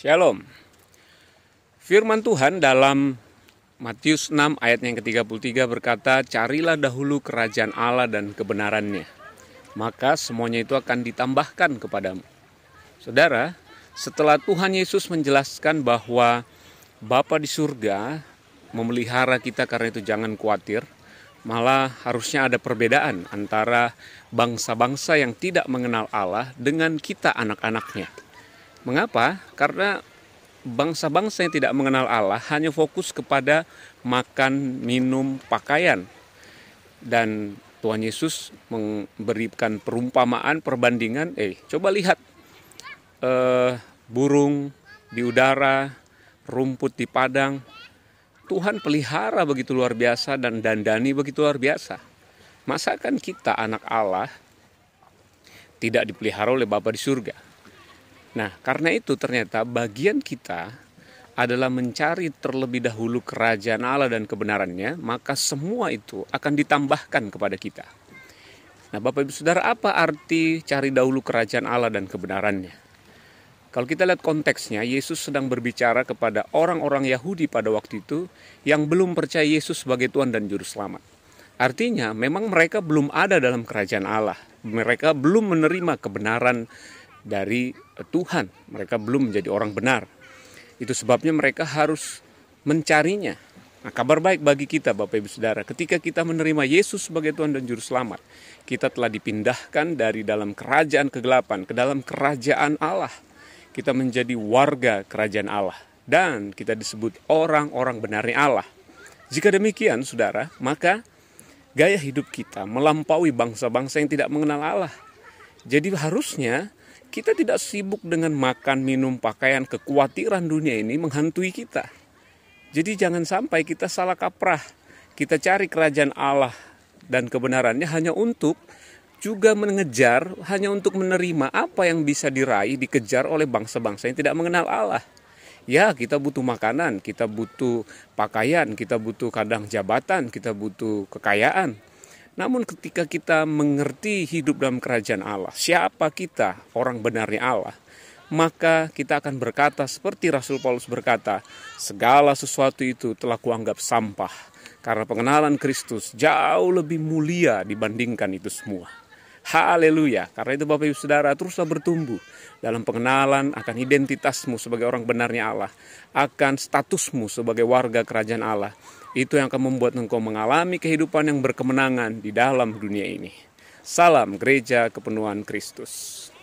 Shalom. Firman Tuhan dalam Matius 6 ayat yang ke-33 berkata, "Carilah dahulu kerajaan Allah dan kebenarannya, maka semuanya itu akan ditambahkan kepadamu." Saudara, setelah Tuhan Yesus menjelaskan bahwa Bapa di surga memelihara kita, karena itu jangan khawatir, malah harusnya ada perbedaan antara bangsa-bangsa yang tidak mengenal Allah dengan kita anak-anaknya. Mengapa? Karena bangsa-bangsa yang tidak mengenal Allah hanya fokus kepada makan, minum, pakaian. Dan Tuhan Yesus memberikan perumpamaan, perbandingan. Coba lihat burung di udara, rumput di padang. Tuhan pelihara begitu luar biasa dan dandani begitu luar biasa. Masakan kita anak Allah tidak dipelihara oleh Bapa di surga? Nah, karena itu ternyata bagian kita adalah mencari terlebih dahulu kerajaan Allah dan kebenarannya, maka semua itu akan ditambahkan kepada kita. Nah, Bapak Ibu Saudara, apa arti cari dahulu kerajaan Allah dan kebenarannya? Kalau kita lihat konteksnya, Yesus sedang berbicara kepada orang-orang Yahudi pada waktu itu yang belum percaya Yesus sebagai Tuhan dan Juru Selamat. Artinya, memang mereka belum ada dalam kerajaan Allah. Mereka belum menerima kebenaran dari Tuhan. Mereka belum menjadi orang benar. Itu sebabnya mereka harus mencarinya. Nah, kabar baik bagi kita Bapak Ibu Saudara, ketika kita menerima Yesus sebagai Tuhan dan Juru Selamat, kita telah dipindahkan dari dalam kerajaan kegelapan ke dalam kerajaan Allah. Kita menjadi warga kerajaan Allah dan kita disebut orang-orang benarnya Allah. Jika demikian Saudara, maka gaya hidup kita melampaui bangsa-bangsa yang tidak mengenal Allah. Jadi harusnya kita tidak sibuk dengan makan, minum, pakaian, kekhawatiran dunia ini menghantui kita. Jadi jangan sampai kita salah kaprah. Kita cari kerajaan Allah dan kebenarannya hanya untuk juga mengejar, hanya untuk menerima apa yang bisa diraih, dikejar oleh bangsa-bangsa yang tidak mengenal Allah. Ya, kita butuh makanan, kita butuh pakaian, kita butuh kadang jabatan, kita butuh kekayaan. Namun ketika kita mengerti hidup dalam kerajaan Allah, siapa kita, orang benarnya Allah, maka kita akan berkata seperti Rasul Paulus berkata, segala sesuatu itu telah kuanggap sampah, karena pengenalan Kristus jauh lebih mulia dibandingkan itu semua. Haleluya. Karena itu Bapak Ibu Saudara, teruslah bertumbuh dalam pengenalan akan identitasmu sebagai orang benarnya Allah, akan statusmu sebagai warga kerajaan Allah. Itu yang akan membuat engkau mengalami kehidupan yang berkemenangan di dalam dunia ini. Salam Gereja Kepenuhan Kristus.